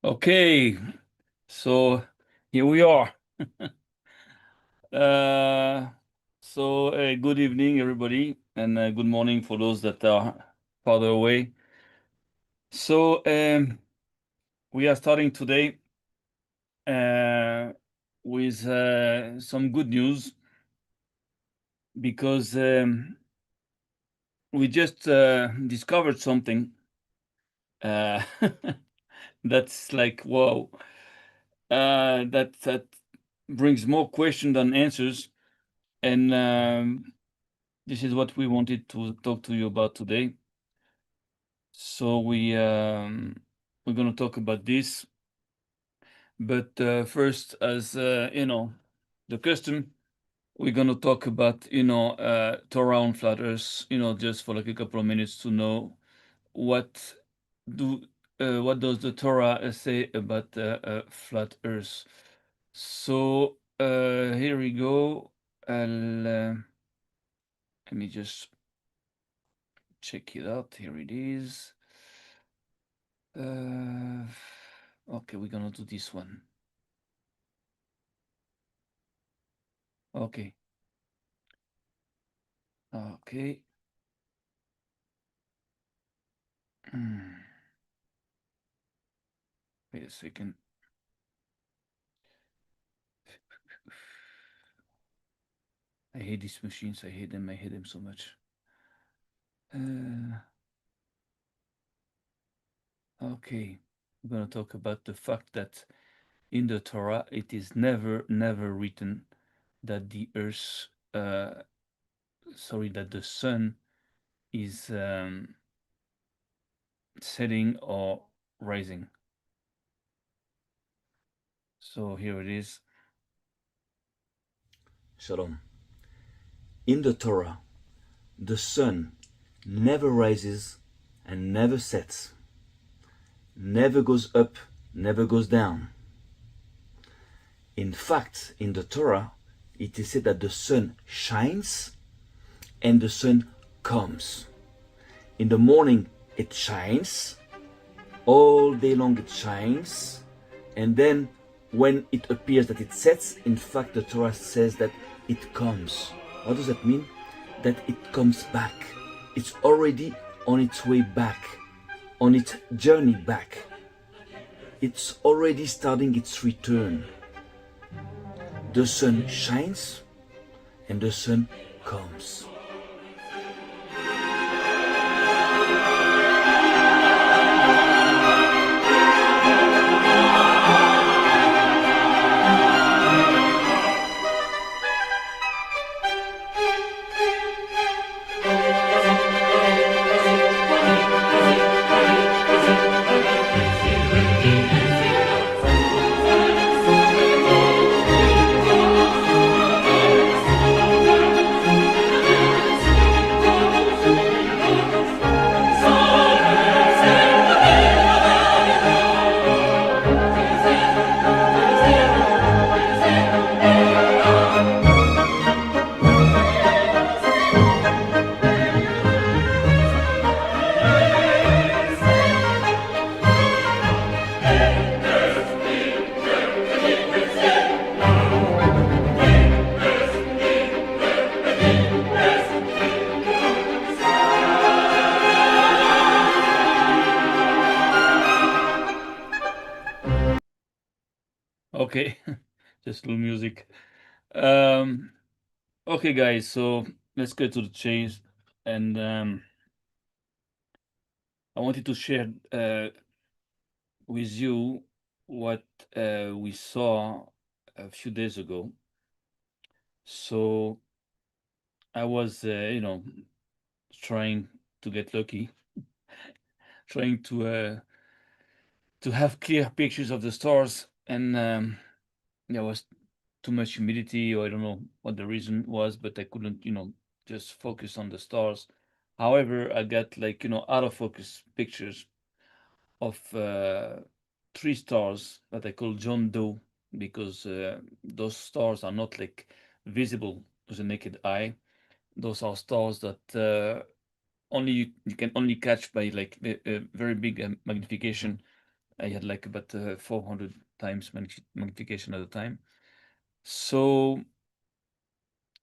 Okay, so here we are. uh, Good evening, everybody, and good morning for those that are farther away. So, we are starting today uh, with some good news because we just discovered something uh, that's like, whoa, that brings more questions than answers. And this is what we wanted to talk to you about today. So we're going to talk about this, but first, as the custom, we're going to talk about Torah on flat Earth. Just for like a couple of minutes to know what do what does the Torah say about flat Earth. So here we go. Let me just check it out. Here it is. Okay, we're gonna do this one. Okay. Okay. Wait a second. I hate these machines. I hate them. I hate them so much. Okay. We're gonna talk about the fact that in the Torah it is never, never written that the earth, that the sun is setting or rising. So here it is. Shalom. In the Torah, the sun never rises and never sets, never goes up, never goes down. In fact, in the Torah, it is said that the sun shines and the sun comes. In the morning, it shines, all day long it shines, and then when it appears that it sets, in fact, the Torah says that it comes. What does that mean? That it comes back. It's already on its way back, on its journey back. It's already starting its return. The sun shines and the sun comes. Okay, just a little music. Um, okay, guys, so let's get to the chase. And I wanted to share with you what we saw a few days ago. So I was, trying to get lucky, trying to have clear pictures of the stars, and there was too much humidity, or I don't know what the reason was, but I couldn't, just focus on the stars. However, I got like, out of focus pictures of three stars that I call John Doe because those stars are not like visible to the naked eye. Those are stars that only you can only catch by like a very big magnification I had like about 400 times magnification at the time. So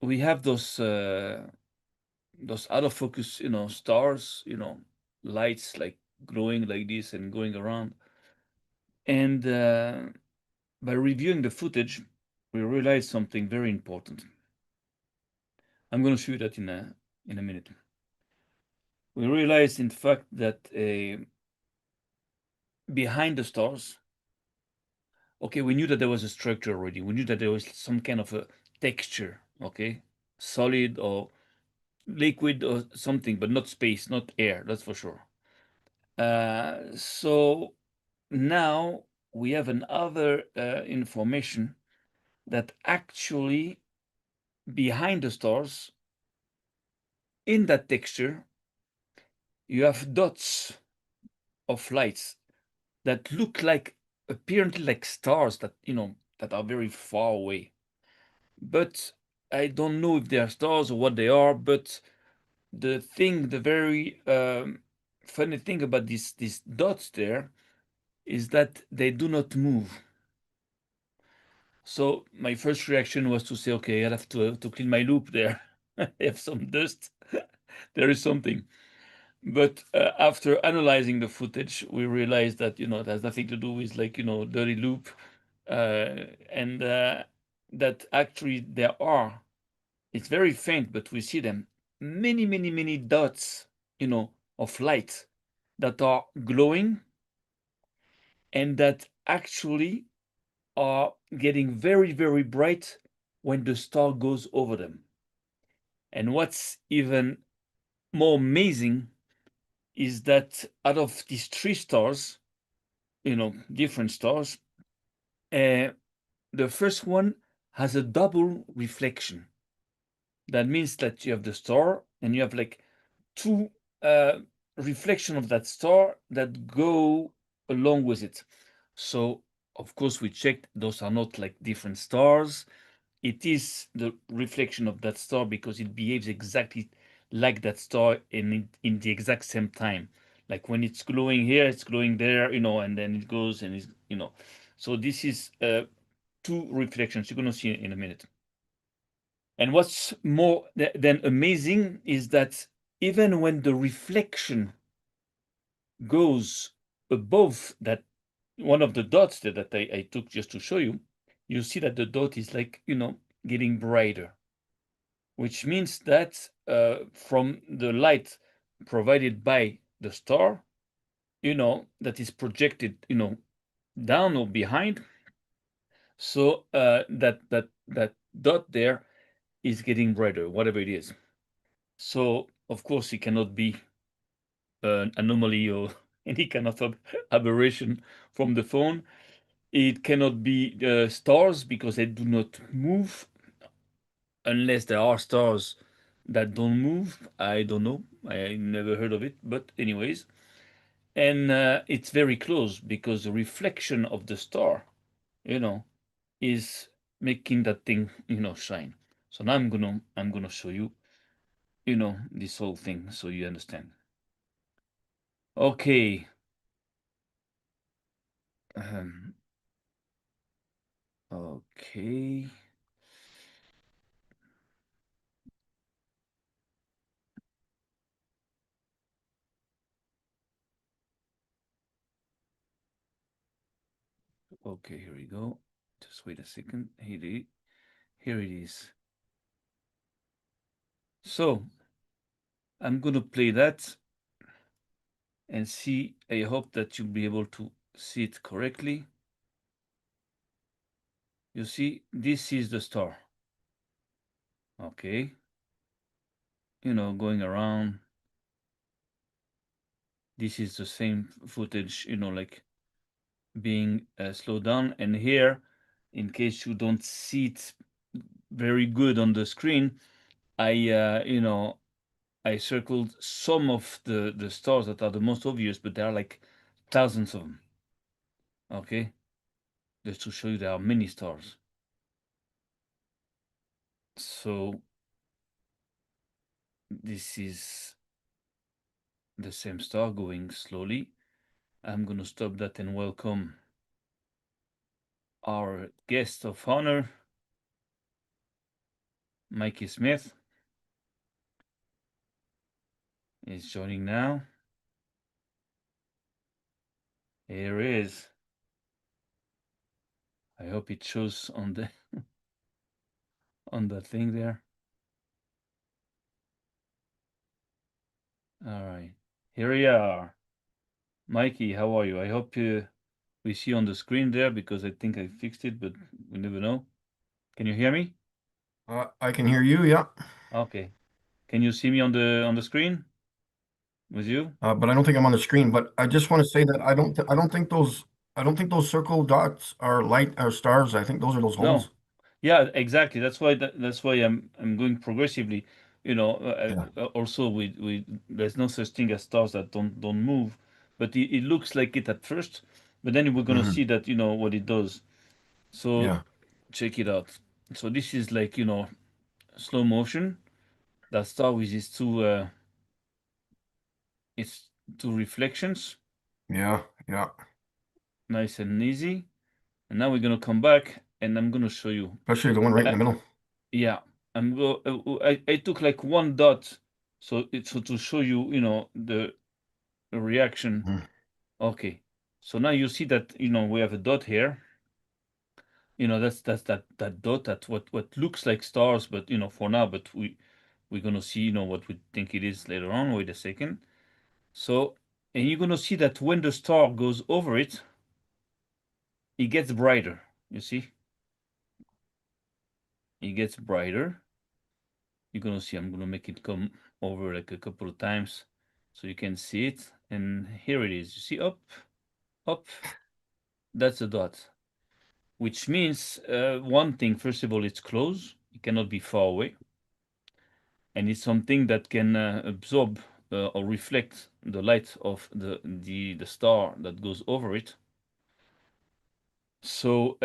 we have those out of focus, stars, lights like glowing like this and going around. And by reviewing the footage, we realized something very important. I'm going to show you that in a minute. We realized, in fact, that behind the stars, okay, we knew that there was a structure already. We knew that there was some kind of a texture, okay, solid or liquid or something, but not space, not air, that's for sure. So now we have another information that actually behind the stars, in that texture, you have dots of lights that look like, apparently like stars that, that are very far away. But I don't know if they are stars or what they are, but the very funny thing about these dots there is that they do not move. So my first reaction was to say, okay, I'll have to clean my loop there. I have some dust. There is something. But after analyzing the footage, we realized that, it has nothing to do with like, dirty loop. And that actually there are, it's very faint, but we see them, many, many, many dots, of light that are glowing and that actually are getting very, very bright when the star goes over them. And what's even more amazing is that out of these three stars, different stars, the first one has a double reflection. That means that you have the star and you have like two reflection of that star that go along with it. So of course we checked those are not like different stars. It is the reflection of that star because it behaves exactly like that star in the exact same time. Like when it's glowing here, it's glowing there, and then it goes and it's, So this is two reflections. You're going to see in a minute. And what's more than amazing is that even when the reflection goes above that one of the dots that I took just to show you, you see that the dot is like, getting brighter, which means that from the light provided by the star, that is projected, down or behind. So that dot there is getting brighter, whatever it is. So of course it cannot be an anomaly or any kind of aberration from the phone. It cannot be stars because they do not move unless there are stars that don't move. I don't know. I never heard of it. But anyways, and it's very close because the reflection of the star, is making that thing, shine. So now I'm gonna show you, this whole thing so you understand. Okay. Okay. Okay, here we go. Just wait a second. Here it is. So I'm going to play that and see. I hope that you'll be able to see it correctly. You see, this is the star. Okay. Going around. This is the same footage, like being slowed down. And here, in case you don't see it very good on the screen, I circled some of the stars that are the most obvious, but there are like thousands of them. Okay, just to show you there are many stars. So this is the same star going slowly. I'm going to stop that and welcome our guest of honor, Mikey Smith. Is joining now. Here he is. I hope it shows on the on the thing there. All right, here we are. Mikey, how are you? I hope we see on the screen there because I think I fixed it, but we never know. Can you hear me? I can hear you, yeah. Okay. Can you see me on the screen with you? But I don't think I'm on the screen. But I just want to say that I don't think those circle dots are stars. I think those are those No. holes. Yeah, exactly. That's why I'm going progressively. You know, also we there's no such thing as stars that don't move, but it looks like it at first, but then we're gonna see that what it does. So Yeah. check it out. So this is like slow motion. That star with its two reflections, Yeah. Yeah. nice and easy. And now we're gonna come back, and I'm gonna show you. Especially the one right in the middle. Yeah, I took like one dot, so to show you, the reaction. Okay, so now you see that we have a dot here. That's that dot that what looks like stars, but for now, but we're gonna see what we think it is later on. Wait a second. So, and you're gonna see that when the star goes over it, it gets brighter. You see, it gets brighter. You're gonna see I'm gonna make it come over like a couple of times so you can see it. And here it is. You see up, up, that's a dot, which means one thing. First of all, it's close, it cannot be far away, and it's something that can absorb or reflect the light of the star that goes over it. So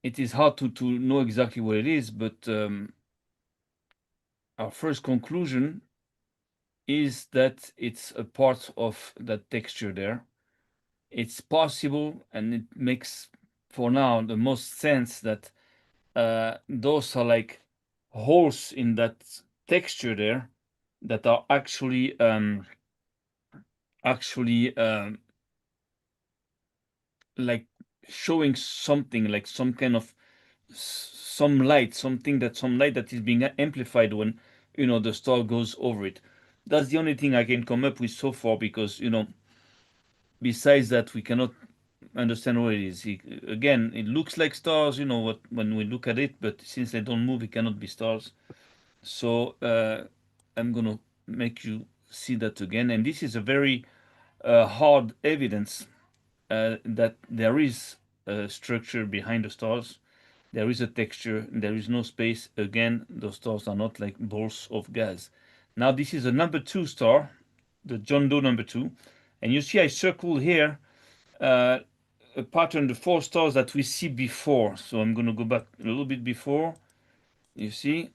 it is hard to know exactly what it is, but our first conclusion is that it's a part of that texture there. It's possible, and it makes for now the most sense that those are like holes in that texture there that are actually like showing something, like some kind of some light that is being amplified when the star goes over it. That's the only thing I can come up with so far, because besides that we cannot understand what it is. Again, it looks like stars, when we look at it, but since they don't move, it cannot be stars. So I'm gonna make you see that again, and this is a very hard evidence that there is a structure behind the stars. There is a texture, there is no space. Again, those stars are not like balls of gas. Now this is a number 2 star, the John Doe number 2, and you see I circle here a pattern, the 4 stars that we see before. So I'm going to go back a little bit before. You see,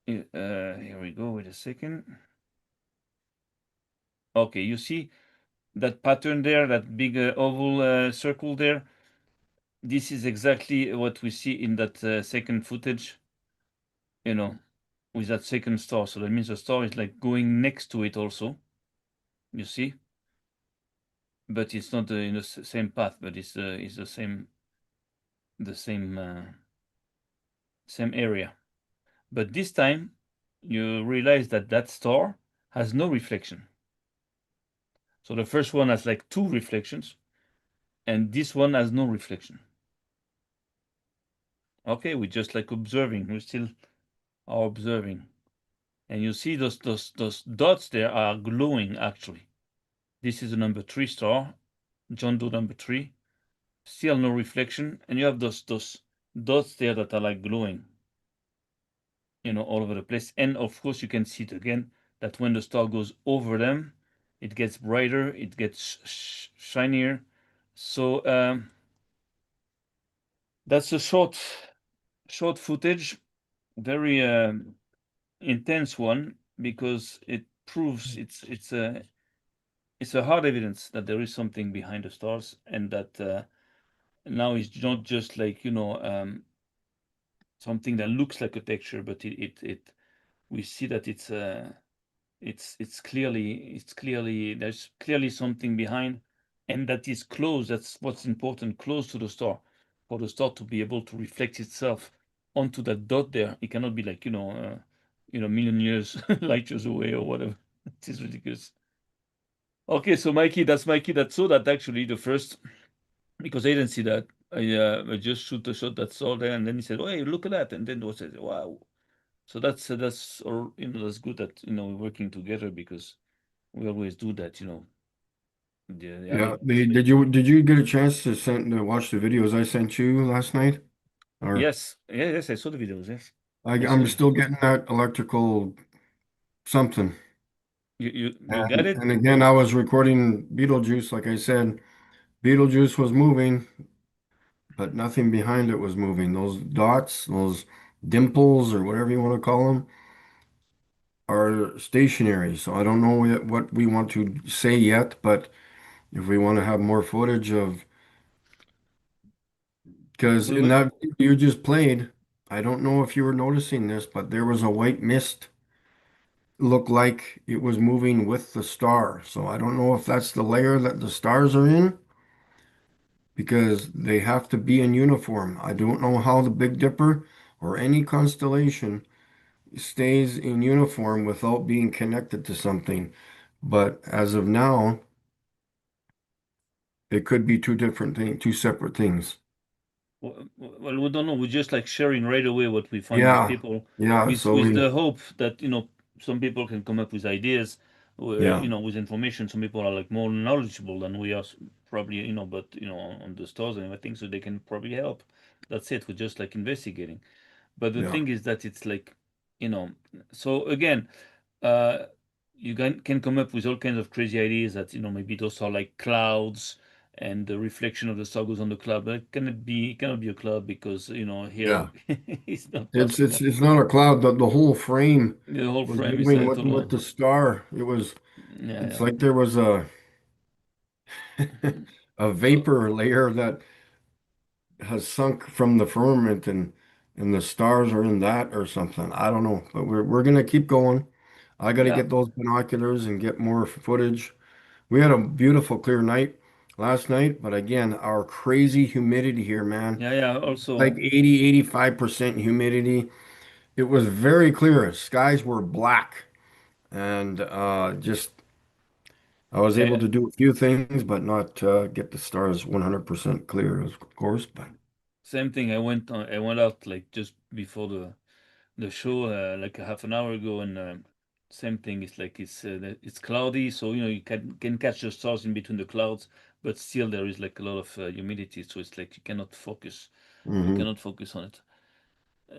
here we go. Wait a second. Okay, you see that pattern there, that big oval circle there. This is exactly what we see in that second footage, with that second star. So that means the star is like going next to it also, you see, but it's not in the same path, but it's the same area. But this time you realize that that star has no reflection. So the first one has like 2 reflections, and this one has no reflection. Okay, we just like observing. We still are observing, and you see those dots there are glowing. Actually, this is the number 3 star, John Doe number 3. Still no reflection, and you have those dots there that are like glowing, all over the place. And of course, you can see it again, that when the star goes over them, it gets brighter, it gets shinier. So that's a short footage, very intense one, because it proves it's a hard evidence that there is something behind the stars, and that now it's not just like something that looks like a texture, but it we see that it's clearly there's clearly something behind, and that is close. That's what's important, close to the star, for the star to be able to reflect itself onto that dot there. It cannot be like million years light years away or whatever. It is ridiculous. Okay, so Mikey, that's Mikey that saw that actually the first, because I didn't see that. I just shoot the shot that saw there, and then he said, "Oh, hey, look at that!" And then was said, "Wow." So that's or that's good that we're working together, because we always do that. Yeah. Did you get a chance to watch the videos I sent you last night? Or Yes, yes, I saw the videos. Yes, I saw I'm them. still getting that electrical something. You got it? And again, I was recording Beetlejuice, like I said. Beetlejuice was moving, but nothing behind it was moving. Those dots, those dimples, or whatever you want to call them, are stationary. So I don't know yet what we want to say yet, but if we want to have more footage of, because We in will. that you just played, I don't know if you were noticing this, but there was a white mist, looked like it was moving with the star. So I don't know if that's the layer that the stars are in, because they have to be in uniform. I don't know how the Big Dipper or any constellation stays in uniform without being connected to something. But as of now, it could be two different things, two separate things. Well, we don't know. We're just like sharing right away what we find with Yeah, people, yeah. with So the hope that some people can come up with ideas, yeah, with information. Some people are like more knowledgeable than we are, probably, but on the stars and everything, so they can probably help. That's it. We're just like investigating. But the yeah. thing is that it's like, you know, so again, uh, you can come up with all kinds of crazy ideas that, maybe those are like clouds, and the reflection of the star goes on the cloud. But it cannot be a cloud, because, here Yeah. it's not It's possible. it's it's not a cloud. The whole frame The whole was frame is moving a with total. the star. Yeah, It's yeah. like there was a a So vapor layer that has sunk from the firmament, and the stars are in that or something. I don't know, but we're gonna keep going. I got to yeah, get those binoculars and get more footage. We had a beautiful clear night last night, but again, our crazy humidity here, man, yeah, yeah. Also, like 80-85% humidity. It was very clear. Skies were black, and just I was able yeah, to do a few things, but not get the stars 100% clear, of course. But same thing. I went out like just before the show, like a half an hour ago, and same thing. It's like it's cloudy, so you can catch the stars in between the clouds, but still there is like a lot of humidity, so it's like you cannot focus. You mhm. cannot focus on it.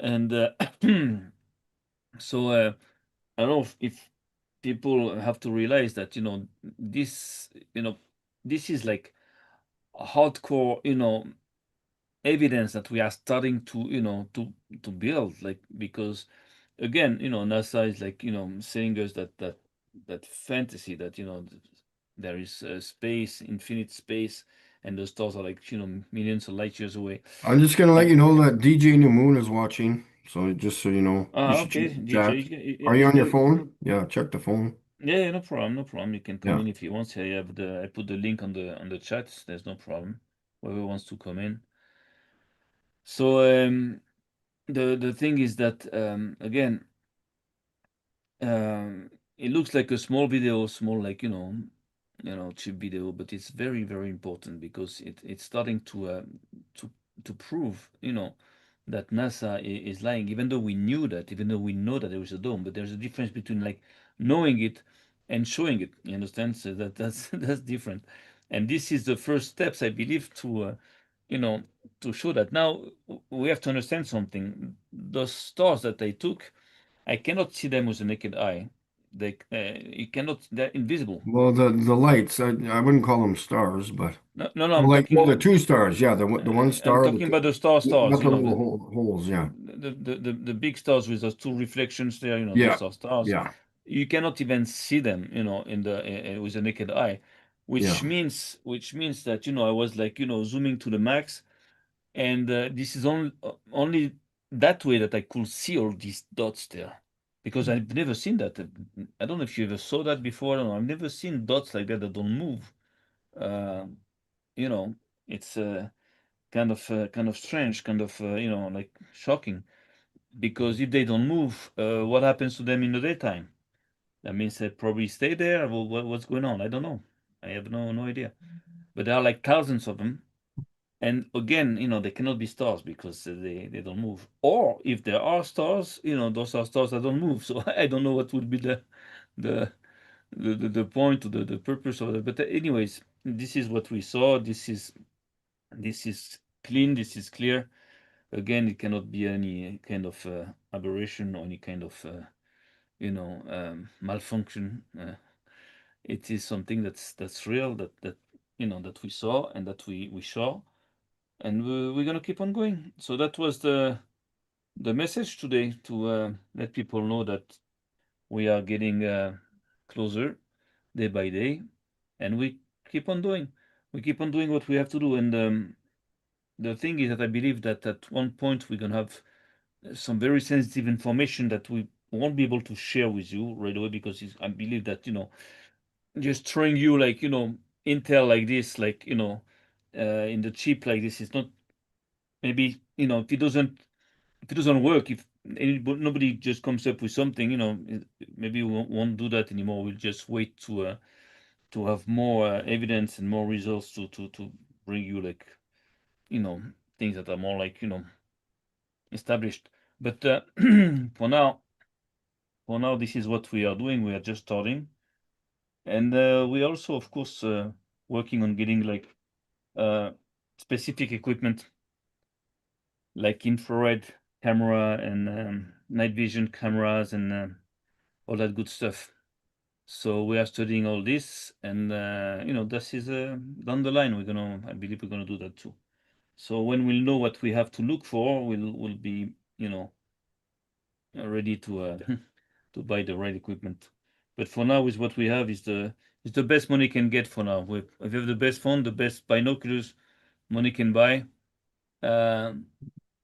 And so I don't know if people have to realize that this this is like hardcore evidence that we are starting to to build, like, because again, NASA is like saying us that fantasy that there is space, infinite space, and the stars are like millions of light years away. I'm just gonna let And you know that DJ New Moon is watching. So just so you know, you should okay, check the DJ, chat. Are you on your phone? Yeah, check the phone. yeah, yeah, no problem, no problem. You can come Yeah. in if you want. I put the link on the chat. There's no problem. Whoever wants to come in. So the thing is that again, it looks like a small video, small, like cheap video, but it's very, very important, because it's starting to to prove that NASA is lying, even though we knew that, even though we know that there is a dome. But there's a difference between like knowing it and showing it. You understand? So that's that's different. And this is the first steps, I believe, you know to show that. Now we have to understand something. Those stars that they took, I cannot see them with the naked eye. You cannot. They're invisible. Well, the lights, I wouldn't call them stars, but No, no, no. well, the two stars, yeah, the one I'm star, talking about the stars. not the little holes, yeah, The big stars with those two reflections there. Those yeah, are stars. yeah. you cannot even see them, in the with the naked eye, Yeah. which means that, I was like, zooming to the max, and this is only that way that I could see all these dots there, because I've never seen that. I don't know if you ever saw that before. I don't know. I've never seen dots like that don't move. Uh, you know, it's kind of strange, kind of like shocking, because if they don't move, what happens to them in the daytime? That means they probably stay there. Well, what's going on? I don't know. I have no idea. But there are like thousands of them. And again, they cannot be stars because they don't move. Or if there are stars, those are stars that don't move. So I don't know what would be the the point or the purpose of it. But anyways, this is what we saw. This is clean. This is clear. Again, it cannot be any kind of aberration or any kind of malfunction. It is something that's real, that we saw and that we saw, and we're gonna keep on going. So that was the message today, to let people know that we are getting closer day by day, and we keep on doing. We keep on doing what we have to do, and the thing is that I believe that at one point we're gonna have some very sensitive information that we won't be able to share with you right away, because I believe that, just throwing you like, intel like this, like, in the chip like this is not, maybe, if it doesn't work, if nobody just comes up with something, maybe we won't do that anymore. We'll just wait to have more evidence and more results to bring you, like, things that are more like, established. But for now, this is what we are doing. We are just starting, and we also, of course, working on getting like uh, specific equipment, like infrared camera and night vision cameras and all that good stuff. So we are studying all this, and this is down the line. I believe we're gonna do that too. So when we'll know what we have to look for, we'll be, ready to to buy the right equipment. But for now, with what we have, is the best money can get for now. If you have the best phone, the best binoculars money can buy. Now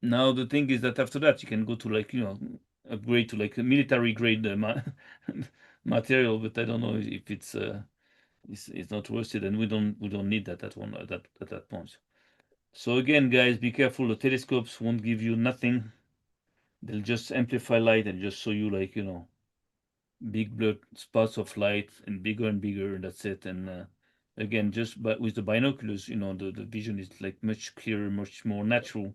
the thing is that after that you can go to, like, upgrade to like a military grade material, but I don't know if it's not worth it, and we don't need that at that point. So again, guys, be careful. The telescopes won't give you nothing. They'll just amplify light and just show you, like, big blood spots of light, and bigger, and that's it. And again, just but with the binoculars, the vision is like much clearer, much more natural,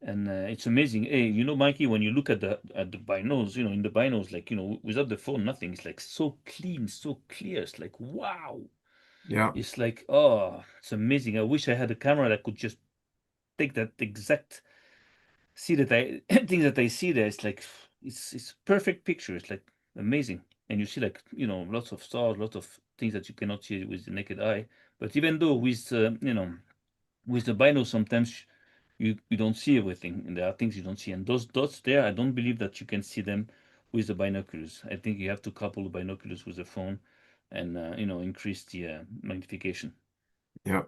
and it's amazing. Hey, Mikey, when you look at the binos, in the binos, like, without the phone, nothing. It's like so clean, so clear. It's like, wow. Yeah. It's like, oh, it's amazing. I wish I had a camera that could just take that exact see that I things that I see there. It's like, it's perfect picture. It's like amazing, and you see, like, lots of stars, lots of things that you cannot see with the naked eye. But even though with the binos, sometimes you don't see everything, and there are things you don't see. And those dots there, I don't believe that you can see them with the binoculars. I think you have to couple the binoculars with the phone, and increase the magnification. Yeah.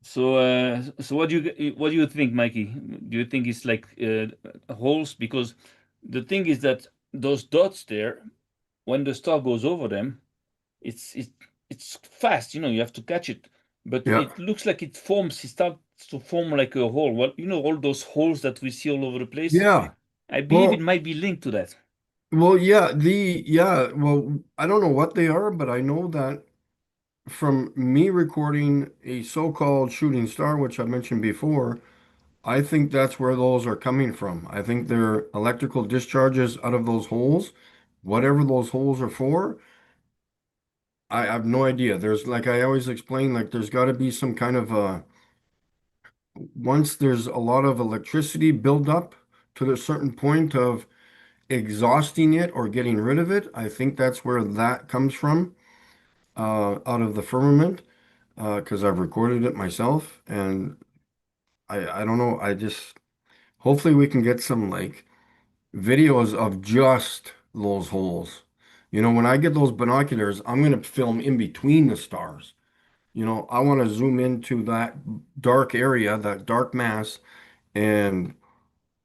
So what do you think, Mikey? Do you think it's like holes? Because the thing is that those dots there, when the star goes over them, it's fast. You have to catch it, but Yeah. it looks like it starts to form like a hole. Well, all those holes that we see all over the place. Yeah. I believe it Well, might be linked to that. well, I don't know what they are, but I know that from me recording a so-called shooting star, which I mentioned before, I think that's where those are coming from. I think they're electrical discharges out of those holes. Whatever those holes are for, I have no idea. There's, like I always explain, like there's got to be some kind of once there's a lot of electricity build up to a certain point of exhausting it or getting rid of it. I think that's where that comes from, out of the firmament, because I've recorded it myself, and I don't know. I just hopefully we can get some like videos of just those holes, You know, when I get those binoculars, I'm going to film in between the stars. You know, I want to zoom into that dark area, that dark mass, and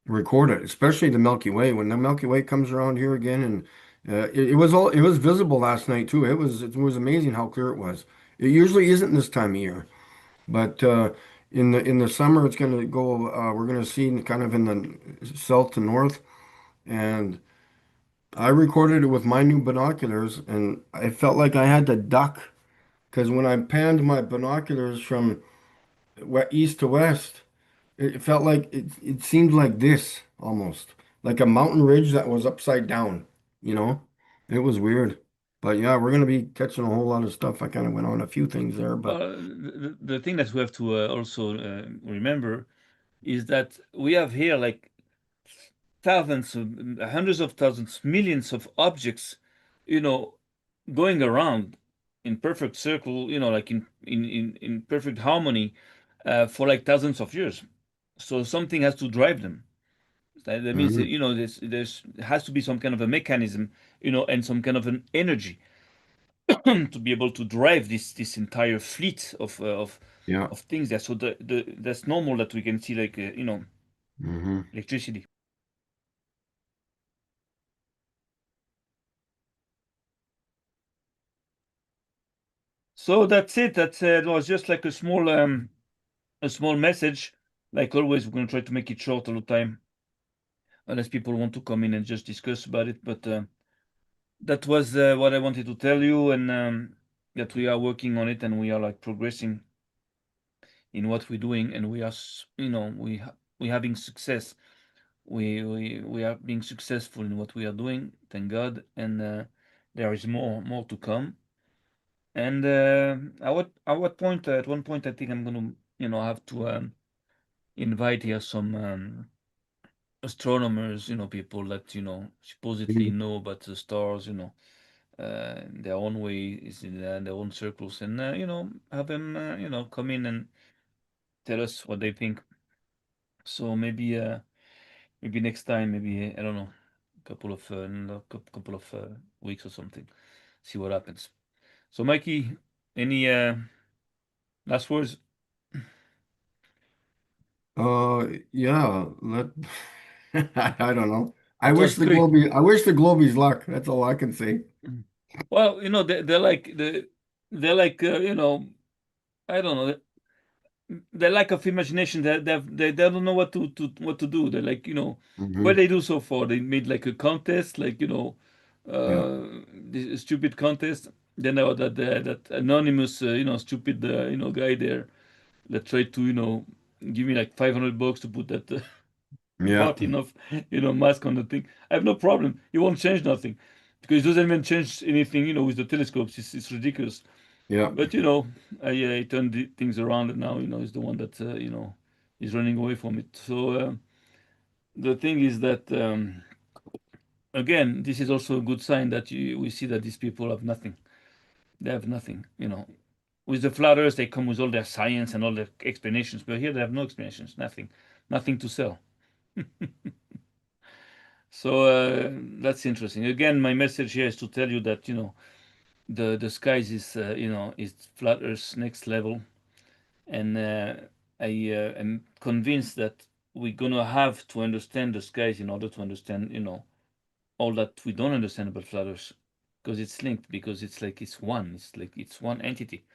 record it, especially the Milky Way. When the Milky Way comes around here again, and it was visible last night too. It was amazing how clear it was. It usually isn't this time of year, but in the summer it's going to go. We're going to see kind of in the south to north, and I recorded it with my new binoculars, and I felt like I had to duck because when I panned my binoculars from east to west. It felt like it seemed like this almost, like a mountain ridge that was upside down, you know? It was weird. But yeah, we're gonna be catching a whole lot of stuff. I kind of went on a few things there, but The thing that we have to also remember is that we have here like thousands, hundreds of thousands, millions of objects, you know, going around in perfect circle, you know, like in perfect harmony for like thousands of years. So something has to drive them. That means that, Mhm. you know, there's has to be some kind of a mechanism, you know, and some kind of an energy to be able to drive this entire fleet Yeah. of things there. So the that's normal that we can see like you know, Hmm. electricity. So that's it. It was just like a small message. Like always, we're gonna try to make it short all the time, unless people want to come in and just discuss about it. But that was what I wanted to tell you, and that we are working on it, and we are like progressing in what we're doing, and we are, you know, we having success. We are being successful in what we are doing, thank God, and there is more to come. And at one point, I think I'm gonna, you know, have to invite here some astronomers, you know, people that, you know, supposedly know about the stars, you know, their own way is in their own circles, and you know, have them, you know, come in and tell us what they think. So maybe next time, maybe I don't know, couple of weeks or something, see what happens. So, Mikey, any last words? Yeah, I don't know. That was quick. I wish the Globies luck. That's all I can say. Well, you know, they're like you know, I don't know, they lack of imagination. They don't know what to do. They're like, you know, what Hmm. they do so far. They made like a contest, like, you know, Yeah. this stupid contest. Then there was that anonymous, you know, stupid, you know, guy there that tried to, you know, give me like $500 to put that Yeah. not enough, you know, mask on the thing. I have no problem. It won't change nothing because it doesn't even change anything, you know, with the telescopes. It's ridiculous. Yeah. But you know, I turned things around, and now, you know, he's the one that you know, is running away from it. So the thing is that again, this is also a good sign that we see that these people have nothing. They have nothing. You know, with the flat Earth, they come with all their science and all their explanations, but here they have no explanations, nothing, nothing to sell. So that's interesting. Again, my message here is to tell you that, you know, the skies is you know, is flat Earth's next level, and I am convinced that we're gonna have to understand the skies in order to understand, you know, all that we don't understand about flat Earth, because it's linked, because it's like it's one. It's like it's one entity.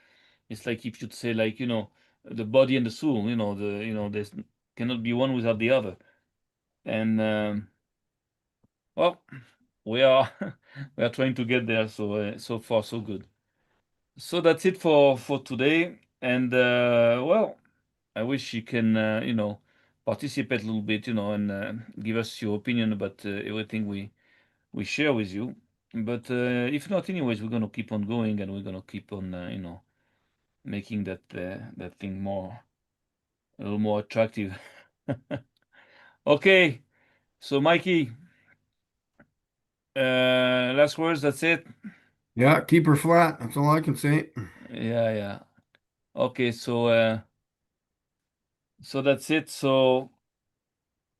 It's like if you'd say, like, you know, the body and the soul. You know, there's cannot be one without the other. And well, we are we are trying to get there. So so far so good. So that's it for today. And well, I wish you can you know, participate a little bit, you know, and give us your opinion about everything we share with you. But if not, anyways, we're gonna keep on going, and we're gonna keep on you know, making that thing more, a little more attractive. Okay, so Mikey, last words. That's it. Yeah. Keep her flat. That's all I can say. Yeah, yeah. Okay, so that's it. So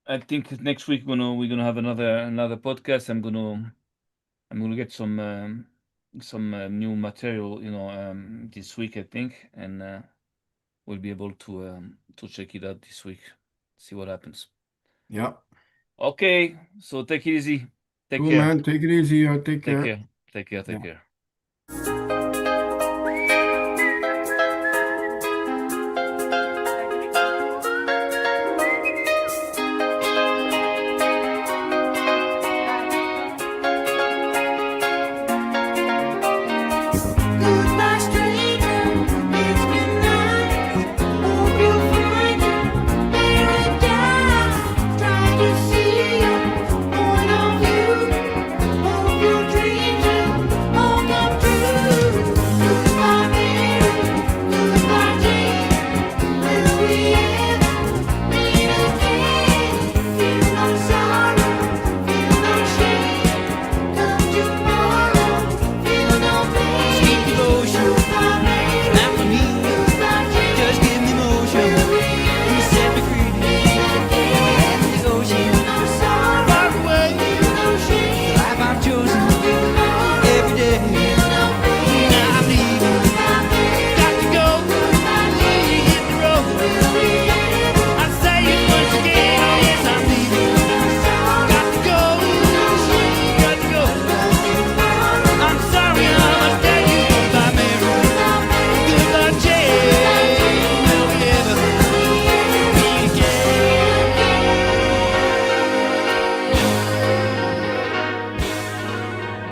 I think next week we're gonna have another podcast. I'm gonna I'm gonna get some new material, this week, I think, and we'll be able to check it out this week, see what happens. Yeah. Okay, so take it easy. Take Cool, care. man. Take it easy. Take Take care. care. Take care. Take Yeah. care.